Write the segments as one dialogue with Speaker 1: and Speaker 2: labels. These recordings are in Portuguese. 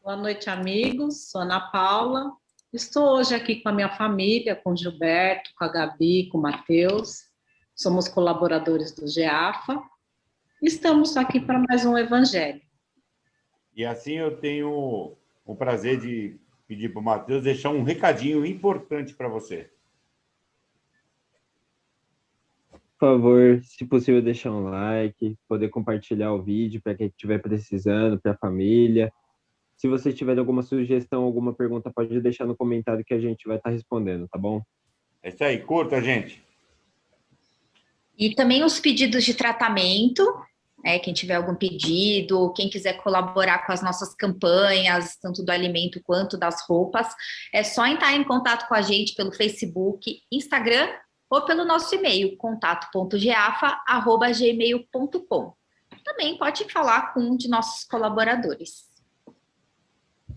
Speaker 1: Boa noite, amigos. Sou Ana Paula. Estou hoje aqui com a minha família, com o Gilberto, com a Gabi, com o Matheus. Somos colaboradores do GEAFA. Estamos aqui para mais um Evangelho.
Speaker 2: E assim eu tenho o prazer de pedir para o Matheus deixar um recadinho importante para você.
Speaker 3: Por favor, se possível, deixar um like, poder compartilhar o vídeo para quem estiver precisando, para a família. Se você tiver alguma sugestão, alguma pergunta, pode deixar no comentário que a gente vai estar respondendo, tá bom?
Speaker 2: É isso aí, curta, gente.
Speaker 4: E também os pedidos de tratamento, quem tiver algum pedido, quem quiser colaborar com as nossas campanhas, tanto do alimento quanto das roupas, é só entrar em contato com a gente pelo Facebook, Instagram ou pelo nosso e-mail, contato.geafa@gmail.com. Também pode falar com um de nossos colaboradores.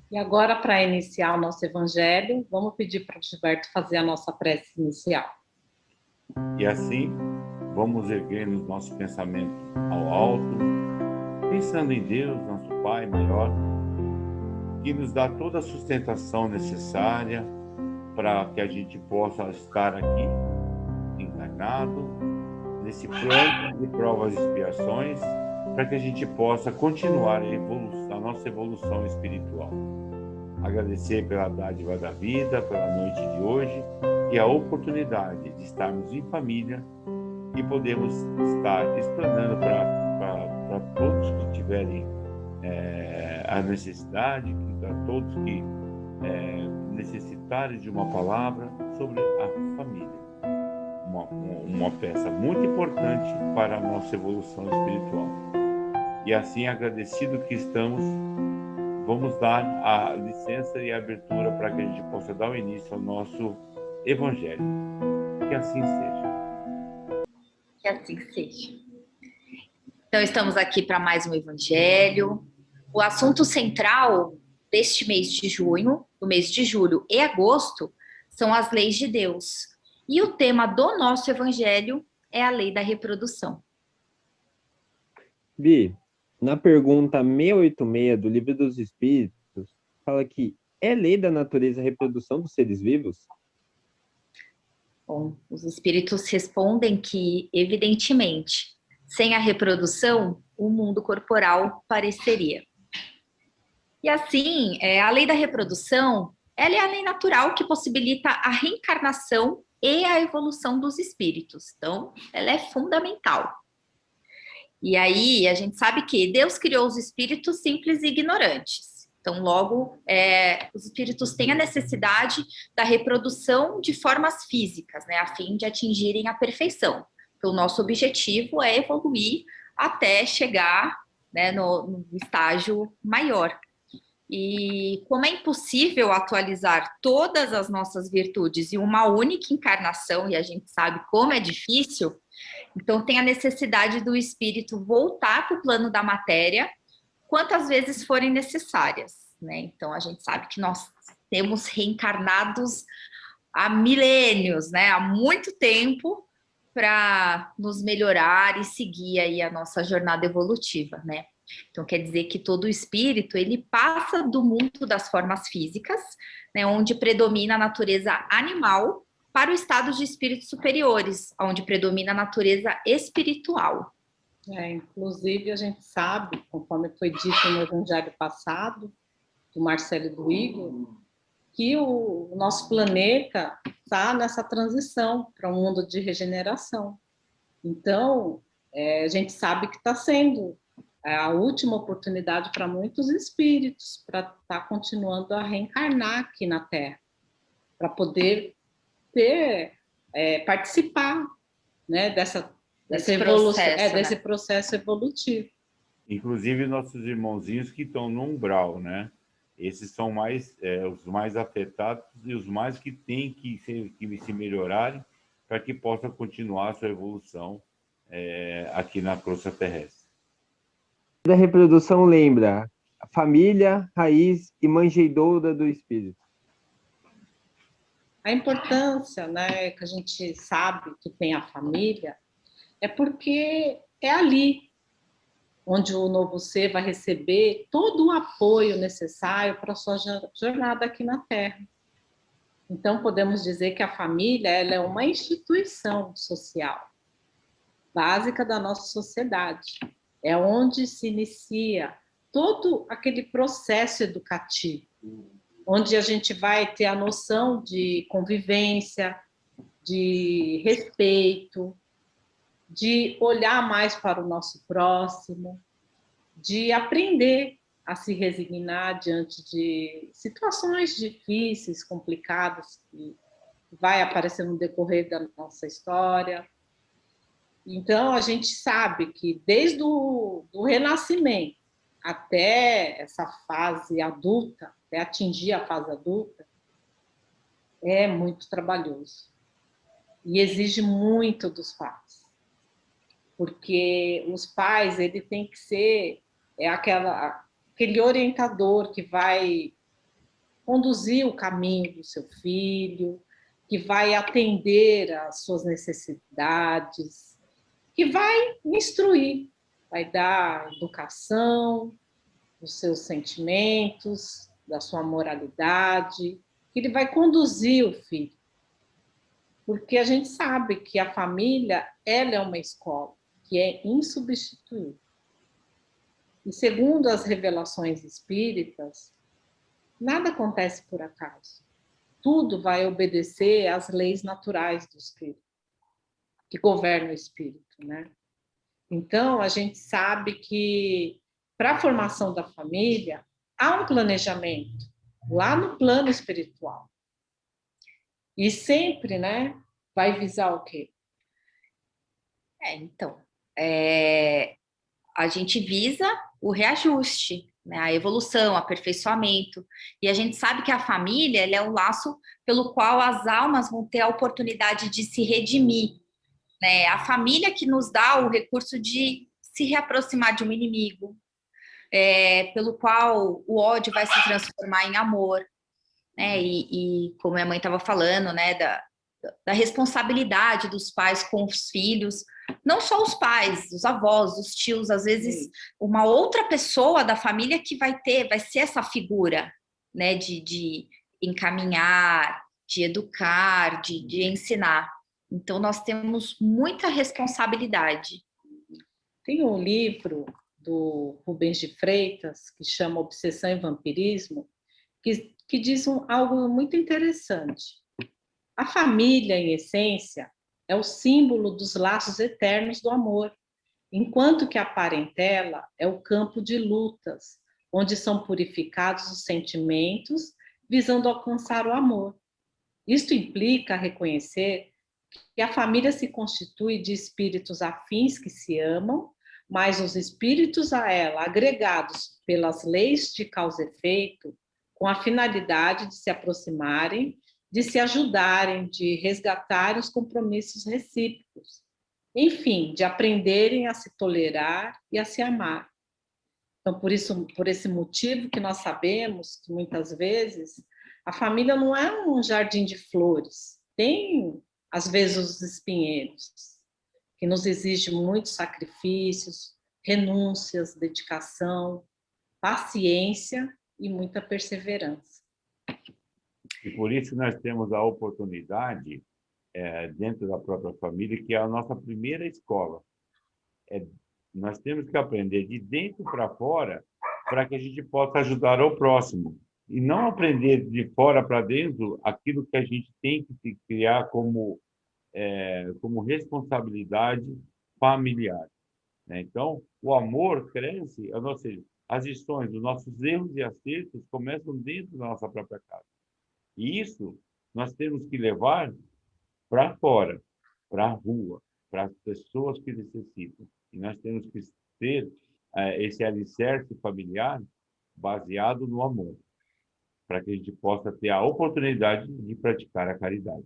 Speaker 1: E agora, para iniciar o nosso Evangelho, vamos pedir para o Gilberto fazer a nossa prece inicial.
Speaker 2: E assim, vamos erguendo os nossos pensamentos ao alto, pensando em Deus, nosso Pai maior, que nos dá toda a sustentação necessária para que a gente possa estar aqui, encarnado, nesse plano de provas e expiações, para que a gente possa continuar a nossa evolução espiritual. Agradecer pela dádiva da vida, pela noite de hoje e a oportunidade de estarmos em família e podemos estar explanando para todos que tiverem a necessidade, para todos que necessitarem de uma palavra sobre a família. Uma peça muito importante para a nossa evolução espiritual. E assim, agradecido que estamos, vamos dar a licença e a abertura para que a gente possa dar o início ao nosso Evangelho. Que assim seja.
Speaker 4: Que assim seja. Então, estamos aqui para mais um Evangelho. O assunto central deste mês de junho, do mês de julho e agosto, são as leis de Deus. E o tema do nosso Evangelho é a lei da reprodução.
Speaker 3: Bi, na pergunta 686 do Livro dos Espíritos, fala que é lei da natureza a reprodução dos seres vivos?
Speaker 4: Bom, os espíritos respondem que, evidentemente, sem a reprodução, o mundo corporal pareceria. E assim, a lei da reprodução, ela é a lei natural que possibilita a reencarnação e a evolução dos espíritos. Então, ela é fundamental. E aí, a gente sabe que Deus criou os espíritos simples e ignorantes. Então, logo, os espíritos têm a necessidade da reprodução de formas físicas, né, a fim de atingirem a perfeição. Então, o nosso objetivo é evoluir até chegar, né, no estágio maior. E como é impossível atualizar todas as nossas virtudes em uma única encarnação, e a gente sabe como é difícil, então tem a necessidade do espírito voltar para o plano da matéria quantas vezes forem necessárias, né? Então a gente sabe que nós temos reencarnados há milênios, né? Há muito tempo para nos melhorar e seguir aí a nossa jornada evolutiva, né? Então, quer dizer que todo espírito, ele passa do mundo das formas físicas, né, onde predomina a natureza animal, para o estado de espíritos superiores, onde predomina a natureza espiritual.
Speaker 1: Inclusive, a gente sabe, conforme foi dito no Evangelho passado, do Marcelo e do Igor, que o nosso planeta está nessa transição para um mundo de regeneração. Então, a gente sabe que está sendo a última oportunidade para muitos espíritos para estar continuando a reencarnar aqui na Terra, para poder participar, né, dessa evolução, desse processo evolutivo.
Speaker 2: Inclusive nossos irmãozinhos que estão no umbral, né? Esses são os mais afetados e os mais que têm que se melhorarem para que possa continuar a sua evolução aqui na crosta terrestre.
Speaker 3: Da reprodução lembra a família, raiz e manjedoura do espírito.
Speaker 1: A importância, né, que a gente sabe que tem a família é porque é ali, onde o novo ser vai receber todo o apoio necessário para a sua jornada aqui na Terra. Então, podemos dizer que a família ela é uma instituição social básica da nossa sociedade. É onde se inicia todo aquele processo educativo, onde a gente vai ter a noção de convivência, de respeito, de olhar mais para o nosso próximo, de aprender a se resignar diante de situações difíceis, complicadas, que vai aparecer no decorrer da nossa história. Então, a gente sabe que desde o renascimento até essa fase adulta, até atingir a fase adulta, é muito trabalhoso. E exige muito dos pais. Porque os pais, ele tem que ser aquele orientador que vai conduzir o caminho do seu filho, que vai atender às suas necessidades, que vai instruir, vai dar educação dos seus sentimentos, da sua moralidade, que ele vai conduzir o filho. Porque a gente sabe que a família, ela é uma escola que é insubstituível. E segundo as revelações espíritas, nada acontece por acaso. Tudo vai obedecer às leis naturais do espírito, que governam o espírito, né? Então, a gente sabe que para a formação da família, há um planejamento lá no plano espiritual. E sempre, né, vai visar o quê?
Speaker 4: Então, a gente visa o reajuste, né, a evolução, o aperfeiçoamento. E a gente sabe que a família ela é um laço pelo qual as almas vão ter a oportunidade de se redimir. Né? A família que nos dá o recurso de se reaproximar de um inimigo, pelo qual o ódio vai se transformar em amor. Né? E como minha mãe estava falando, né, da responsabilidade dos pais com os filhos, não só os pais, os avós, os tios, às vezes uma outra pessoa da família que vai ser essa figura, né, de encaminhar, de educar, de ensinar. Então, nós temos muita responsabilidade.
Speaker 1: Tem um livro do Rubens de Freitas, que chama Obsessão e Vampirismo, que diz algo muito interessante. A família, em essência, é o símbolo dos laços eternos do amor, enquanto que a parentela é o campo de lutas, onde são purificados os sentimentos, visando alcançar o amor. Isto implica reconhecer que a família se constitui de espíritos afins que se amam, mas os espíritos a ela, agregados pelas leis de causa e efeito, com a finalidade de se aproximarem, de se ajudarem, de resgatarem os compromissos recíprocos, enfim, de aprenderem a se tolerar e a se amar. Então, por esse motivo que nós sabemos que muitas vezes a família não é um jardim de flores, tem às vezes os espinheiros, que nos exige muitos sacrifícios, renúncias, dedicação, paciência e muita perseverança.
Speaker 2: E por isso nós temos a oportunidade, dentro da própria família, que é a nossa primeira escola. Nós temos que aprender de dentro para fora para que a gente possa ajudar o próximo. E não aprender de fora para dentro aquilo que a gente tem que criar como responsabilidade familiar. Né? Então, o amor cresce, ou seja, as lições dos nossos erros e acertos começam dentro da nossa própria casa. E isso nós temos que levar para fora, para a rua, para as pessoas que necessitam. E nós temos que ter esse alicerce familiar baseado no amor, para que a gente possa ter a oportunidade de praticar a caridade.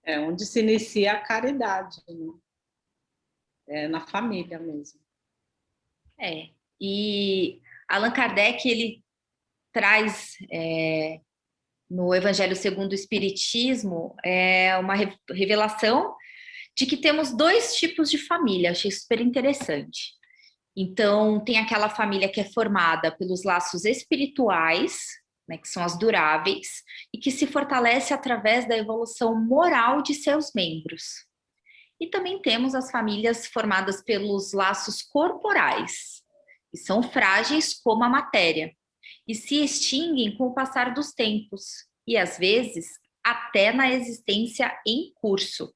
Speaker 1: É onde se inicia a caridade, né? Na família mesmo.
Speaker 4: E Allan Kardec, ele traz no Evangelho segundo o Espiritismo uma revelação de que temos dois tipos de família, achei super interessante. Então, tem aquela família que é formada pelos laços espirituais, né, que são as duráveis, e que se fortalece através da evolução moral de seus membros. E também temos as famílias formadas pelos laços corporais, que são frágeis como a matéria, e se extinguem com o passar dos tempos, e às vezes até na existência em curso.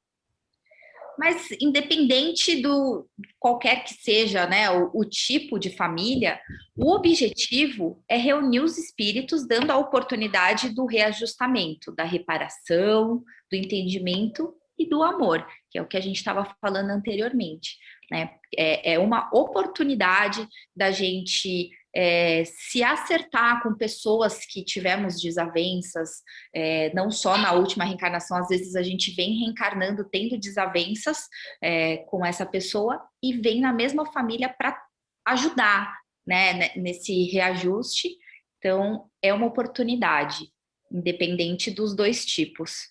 Speaker 4: Mas independente do qualquer que seja, né, o tipo de família, o objetivo é reunir os espíritos, dando a oportunidade do reajustamento, da reparação, do entendimento e do amor, que é o que a gente estava falando anteriormente, né? É uma oportunidade da gente se acertar com pessoas que tivemos desavenças, não só na última reencarnação, às vezes a gente vem reencarnando, tendo desavenças com essa pessoa e vem na mesma família para ajudar, né, nesse reajuste. Então, é uma oportunidade, independente dos dois tipos.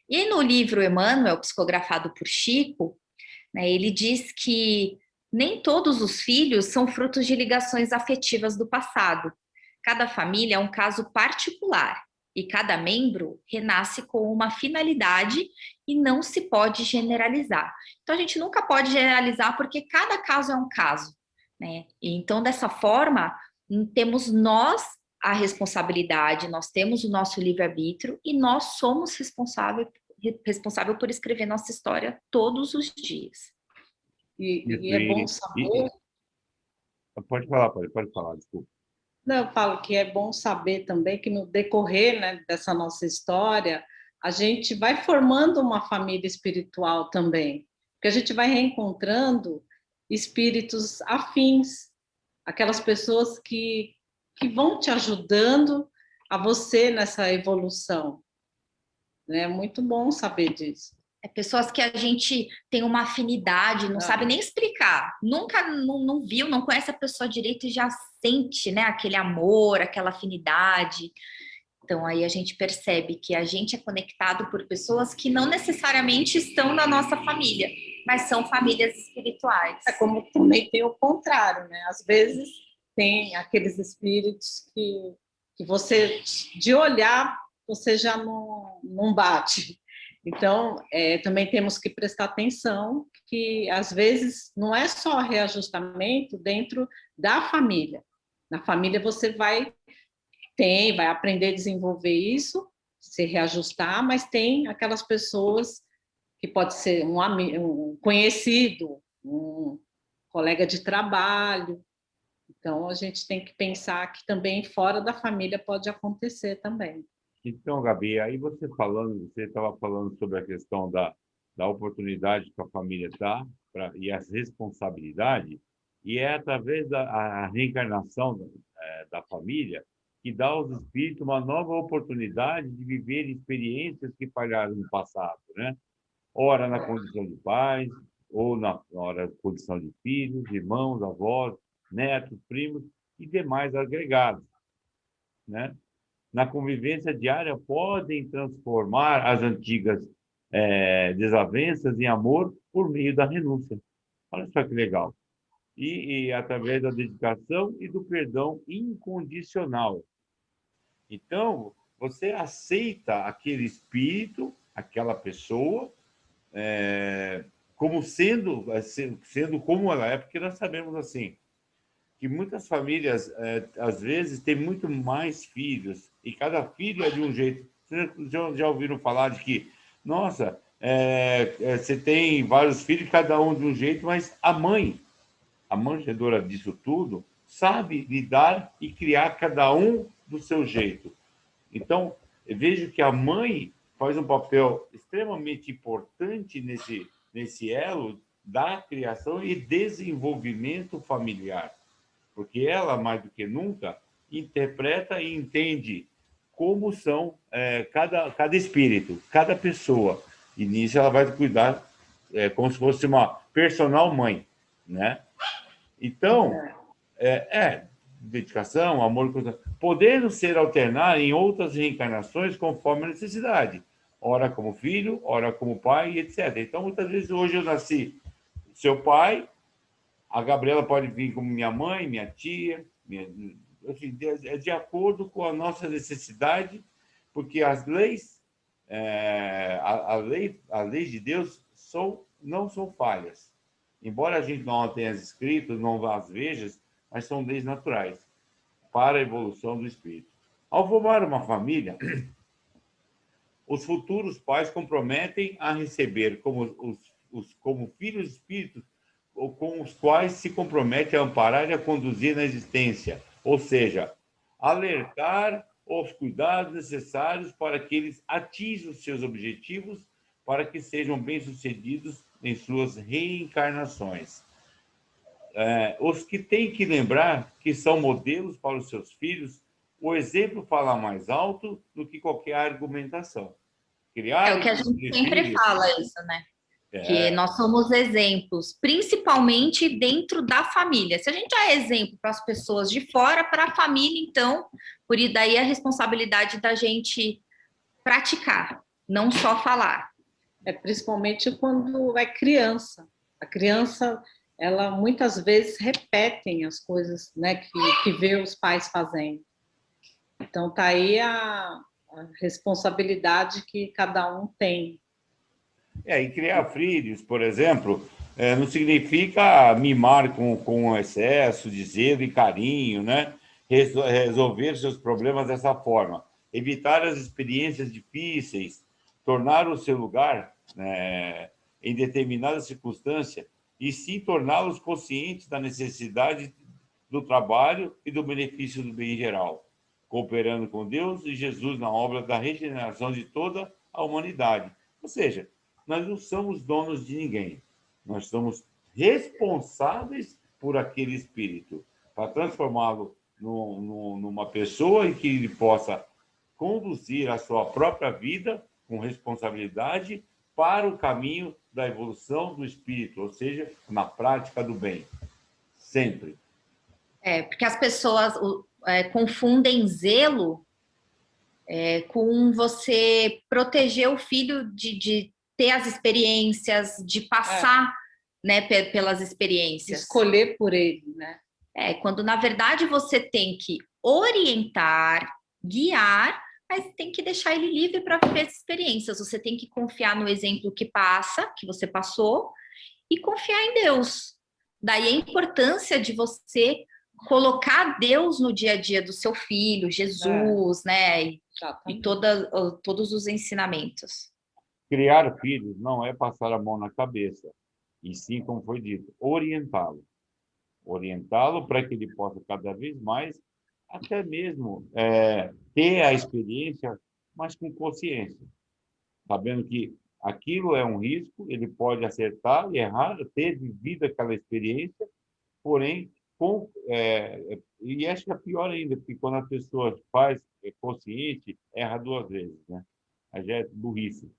Speaker 4: E no livro Emmanuel, psicografado por Chico, né, ele diz que nem todos os filhos são frutos de ligações afetivas do passado. Cada família é um caso particular e cada membro renasce com uma finalidade e não se pode generalizar. Então, a gente nunca pode generalizar porque cada caso é um caso, né? E então, dessa forma, temos nós a responsabilidade, nós temos o nosso livre-arbítrio e nós somos responsável por escrever nossa história todos os dias.
Speaker 1: E é bom saber...
Speaker 2: Pode falar, desculpa.
Speaker 1: Não, eu falo que é bom saber também que no decorrer, né, dessa nossa história, a gente vai formando uma família espiritual também, porque a gente vai reencontrando espíritos afins, aquelas pessoas que vão te ajudando a você nessa evolução. É muito bom saber disso.
Speaker 4: Pessoas que a gente tem uma afinidade, não sabe nem explicar, nunca não viu, não conhece a pessoa direito e já sente, né, aquele amor, aquela afinidade. Então, aí a gente percebe que a gente é conectado por pessoas que não necessariamente estão na nossa família, mas são famílias espirituais.
Speaker 1: É como também tem o contrário, né? Às vezes tem aqueles espíritos que você, de olhar, você já não bate. Então, também temos que prestar atenção que, às vezes, não é só reajustamento dentro da família. Na família você vai aprender a desenvolver isso, se reajustar, mas tem aquelas pessoas que pode ser um conhecido, um colega de trabalho. Então, a gente tem que pensar que também fora da família pode acontecer também.
Speaker 2: Então, Gabi, aí você estava falando sobre a questão da oportunidade que a família dá e as responsabilidades, e é através da reencarnação da família que dá aos espíritos uma nova oportunidade de viver experiências que falharam no passado, né? Ora na condição de pais, ou na condição de filhos, irmãos, avós, netos, primos e demais agregados, né? Na convivência diária podem transformar as antigas desavenças em amor por meio da renúncia. Olha só que legal. E através da dedicação e do perdão incondicional. Então, você aceita aquele espírito, aquela pessoa, como sendo como ela é, porque nós sabemos assim, que muitas famílias, às vezes, têm muito mais filhos, e cada filho é de um jeito. Vocês já ouviram falar de que, nossa, você tem vários filhos, cada um de um jeito, mas a manjedora disso tudo, sabe lidar e criar cada um do seu jeito. Então, eu vejo que a mãe faz um papel extremamente importante nesse elo da criação e desenvolvimento familiar. Porque ela, mais do que nunca, interpreta e entende como são cada espírito, cada pessoa. E nisso ela vai cuidar como se fosse uma personal mãe, né? Então, dedicação, amor, podendo ser alternar em outras reencarnações conforme a necessidade. Ora como filho, ora como pai, etc. Então, muitas vezes, hoje eu nasci seu pai, A Gabriela pode vir como minha mãe, minha tia, assim, é de acordo com a nossa necessidade, porque as leis, a lei de Deus não são falhas. Embora a gente não as tenha escrito, não as veja, mas são leis naturais para a evolução do espírito. Ao formar uma família, os futuros pais comprometem a receber como filhos espíritos com os quais se compromete a amparar e a conduzir na existência, ou seja, alertar os cuidados necessários para que eles atinjam os seus objetivos, para que sejam bem-sucedidos em suas reencarnações. Os que têm que lembrar que são modelos para os seus filhos, o exemplo fala mais alto do que qualquer argumentação.
Speaker 4: É o que a gente sempre fala isso, né? Que nós somos exemplos, principalmente dentro da família. Se a gente é exemplo para as pessoas de fora, para a família, então, por daí a responsabilidade da gente praticar, não só falar.
Speaker 1: Principalmente quando é criança. A criança, ela muitas vezes repetem as coisas, né, que vê os pais fazendo. Então, tá aí a responsabilidade que cada um tem.
Speaker 2: E criar filhos, por exemplo, não significa mimar com excesso de zelo e carinho, né? Resolver seus problemas dessa forma. Evitar as experiências difíceis, tornar o seu lugar em determinada circunstância e sim torná-los conscientes da necessidade do trabalho e do benefício do bem geral, cooperando com Deus e Jesus na obra da regeneração de toda a humanidade. Ou seja, nós não somos donos de ninguém. Nós somos responsáveis por aquele espírito, para transformá-lo numa pessoa em que ele possa conduzir a sua própria vida com responsabilidade para o caminho da evolução do espírito, ou seja, na prática do bem. Sempre.
Speaker 4: Porque as pessoas confundem zelo com você proteger o filho de ter as experiências, de passar né, pelas experiências.
Speaker 1: Escolher por ele, né?
Speaker 4: Quando, na verdade, você tem que orientar, guiar, mas tem que deixar ele livre para viver as experiências. Você tem que confiar no exemplo que você passou, e confiar em Deus. Daí a importância de você colocar Deus no dia a dia do seu filho, Jesus, né? E todos os ensinamentos.
Speaker 2: Criar filhos não é passar a mão na cabeça, e sim, como foi dito, orientá-lo. Orientá-lo para que ele possa cada vez mais, até mesmo, ter a experiência, mas com consciência. Sabendo que aquilo é um risco, ele pode acertar e errar, ter vivido aquela experiência, porém, e acho que é pior ainda, porque quando a pessoa faz consciente, erra 2 vezes, né? Aí já é burrice.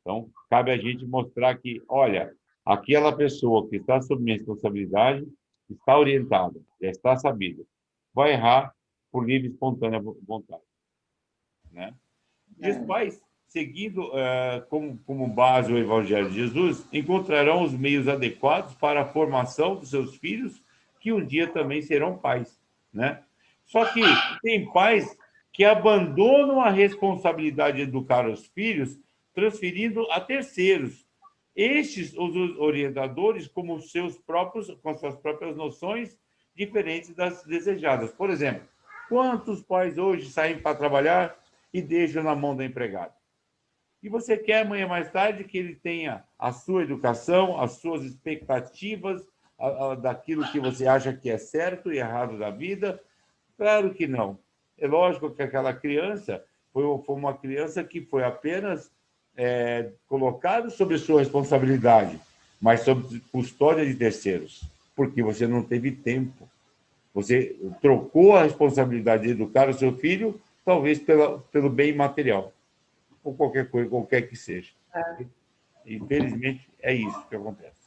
Speaker 2: Então, cabe a gente mostrar que, olha, aquela pessoa que está sob minha responsabilidade está orientada, já está sabida, vai errar por livre e espontânea vontade, né? E os pais, seguindo como base o Evangelho de Jesus, encontrarão os meios adequados para a formação dos seus filhos, que um dia também serão pais, né? Só que tem pais que abandonam a responsabilidade de educar os filhos, transferindo a terceiros. Estes, os orientadores, com suas próprias noções diferentes das desejadas. Por exemplo, quantos pais hoje saem para trabalhar e deixam na mão da empregada? E você quer amanhã mais tarde que ele tenha a sua educação, as suas expectativas, daquilo que você acha que é certo e errado da vida? Claro que não. É lógico que aquela criança foi uma criança que foi apenas colocada sob sua responsabilidade, mas sob custódia de terceiros, porque você não teve tempo. Você trocou a responsabilidade de educar o seu filho, talvez pelo bem material, ou qualquer coisa, qualquer que seja. Infelizmente, é isso que acontece.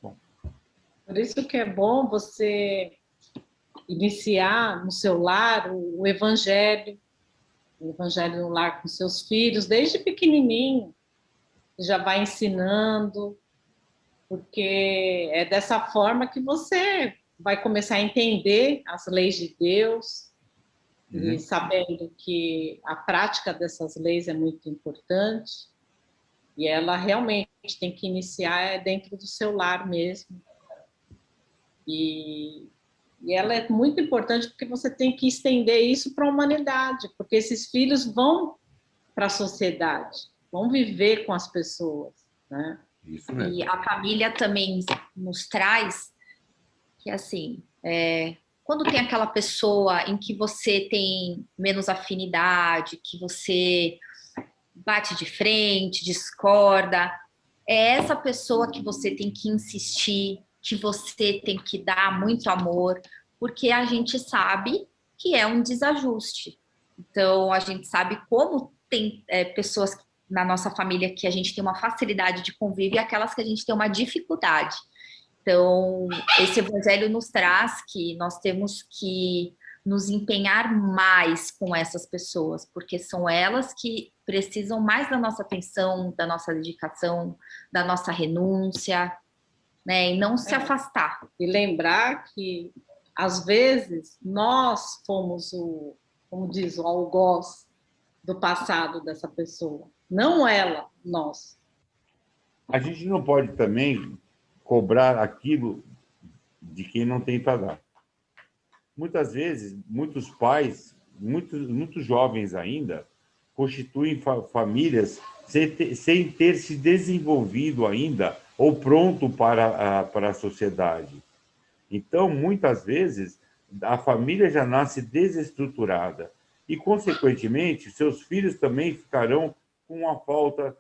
Speaker 2: Bom.
Speaker 1: Por isso que é bom você iniciar no seu lar o Evangelho no lar com seus filhos, desde pequenininho, já vai ensinando, porque é dessa forma que você vai começar a entender as leis de Deus, e sabendo que a prática dessas leis é muito importante, e ela realmente tem que iniciar dentro do seu lar mesmo. E ela é muito importante porque você tem que estender isso para a humanidade, porque esses filhos vão para a sociedade, vão viver com as pessoas, né?
Speaker 2: Isso mesmo.
Speaker 4: E a família também nos traz que, assim, quando tem aquela pessoa em que você tem menos afinidade, que você bate de frente, discorda, é essa pessoa que você tem que insistir, que você tem que dar muito amor, porque a gente sabe que é um desajuste. Então, a gente sabe como tem pessoas na nossa família que a gente tem uma facilidade de convívio e aquelas que a gente tem uma dificuldade. Então, esse evangelho nos traz que nós temos que nos empenhar mais com essas pessoas, porque são elas que precisam mais da nossa atenção, da nossa dedicação, da nossa renúncia, né? E não se afastar.
Speaker 1: E lembrar que, às vezes, nós fomos como diz, o algoz do passado dessa pessoa. Não ela, nós.
Speaker 2: A gente não pode também cobrar aquilo de quem não tem para dar. Muitas vezes, muitos pais, muitos jovens ainda, constituem famílias sem ter se desenvolvido ainda ou pronto para a sociedade. Então, muitas vezes, a família já nasce desestruturada e, consequentemente, seus filhos também ficarão com uma falta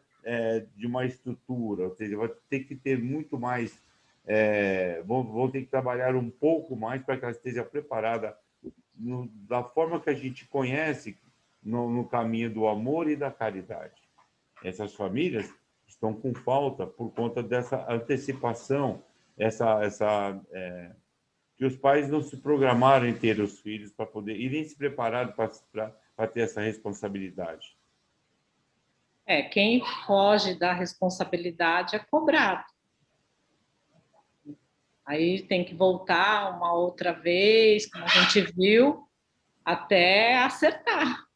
Speaker 2: de uma estrutura, ou seja, vai ter que ter muito mais, vão ter que trabalhar um pouco mais para que ela esteja preparada da forma que a gente conhece no caminho do amor e da caridade. Essas famílias estão com falta por conta dessa antecipação, que os pais não se programaram em ter os filhos para poder, e nem se prepararam para ter essa responsabilidade.
Speaker 1: Quem foge da responsabilidade é cobrado. Aí tem que voltar uma outra vez, como a gente viu, até acertar,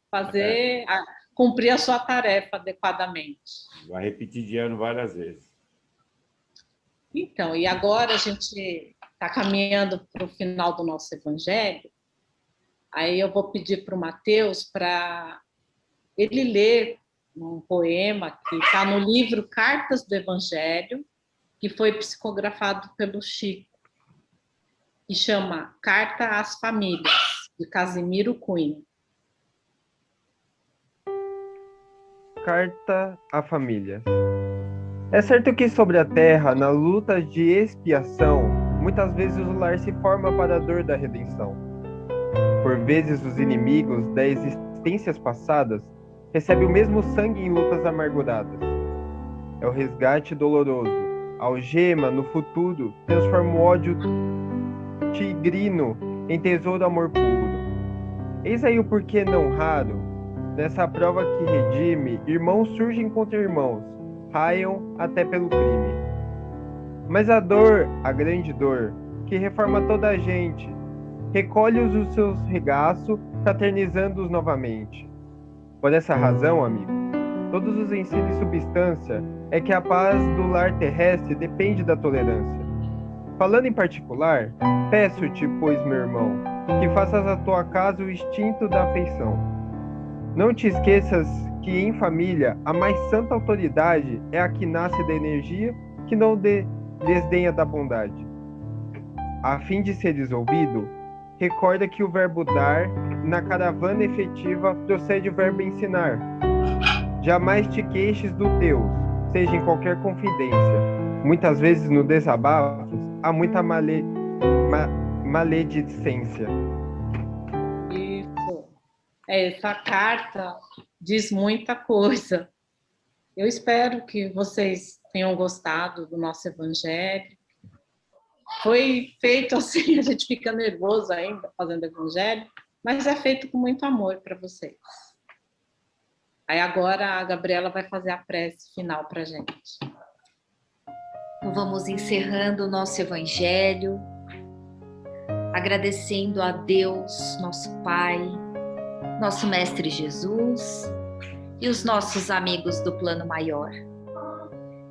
Speaker 1: cumprir a sua tarefa adequadamente.
Speaker 2: Vai repetir de ano várias vezes.
Speaker 1: Então, e agora a gente está caminhando para o final do nosso evangelho, aí eu vou pedir para o Mateus para ele ler um poema que está no livro Cartas do Evangelho, que foi psicografado pelo Chico, que chama Carta às Famílias, de Casimiro Cunha.
Speaker 3: Carta à Família. É certo que sobre a terra, na luta de expiação, muitas vezes o lar se forma para a dor da redenção. Por vezes os inimigos das existências passadas recebem o mesmo sangue em lutas amarguradas. É o resgate doloroso. A algema, no futuro, transforma o ódio tigrino em tesouro amor puro. Eis aí o porquê não raro, nessa prova que redime, irmãos surgem contra irmãos, raiam até pelo crime. Mas a dor, a grande dor, que reforma toda a gente, recolhe-os os seus regaços, fraternizando-os novamente. Por essa razão, amigo, todos os ensinos de substância é que a paz do lar terrestre depende da tolerância. Falando em particular, peço-te, pois, meu irmão, que faças a tua casa o instinto da afeição. Não te esqueças que em família a mais santa autoridade é a que nasce da energia que não desdenha da bondade. A fim de seres ouvido, recorda que o verbo dar, na caravana efetiva, procede o verbo ensinar. Jamais te queixes do teu, seja em qualquer confidência. Muitas vezes no desabafo há muita maledicência.
Speaker 1: Isso. Essa carta diz muita coisa. Eu espero que vocês tenham gostado do nosso evangelho. Foi feito assim, a gente fica nervoso ainda fazendo evangelho, mas é feito com muito amor para vocês. Aí agora a Gabriela vai fazer a prece final para a gente.
Speaker 4: Vamos encerrando o nosso Evangelho, agradecendo a Deus, nosso Pai, nosso Mestre Jesus e os nossos amigos do plano maior,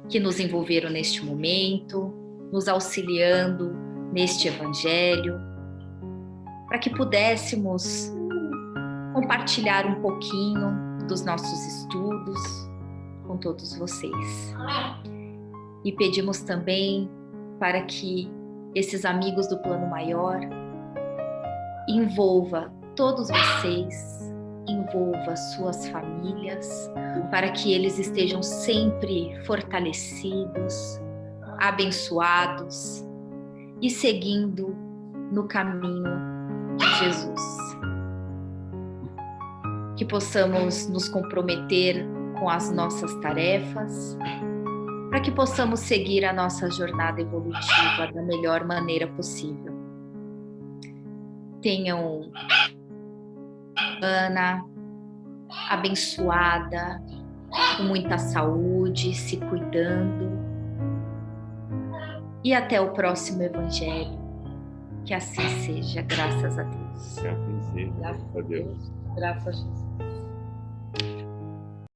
Speaker 4: que nos envolveram neste momento, nos auxiliando neste Evangelho, para que pudéssemos compartilhar um pouquinho dos nossos estudos com todos vocês. E pedimos também para que esses amigos do plano maior envolva todos vocês, envolva suas famílias, para que eles estejam sempre fortalecidos, abençoados e seguindo no caminho de Jesus. Que possamos nos comprometer com as nossas tarefas, para que possamos seguir a nossa jornada evolutiva da melhor maneira possível. Tenham uma semana abençoada, com muita saúde, se cuidando. E até o próximo Evangelho. Que assim seja, graças a Deus.
Speaker 2: Que assim seja,
Speaker 1: Graças
Speaker 2: a Deus.
Speaker 1: Graças a Jesus.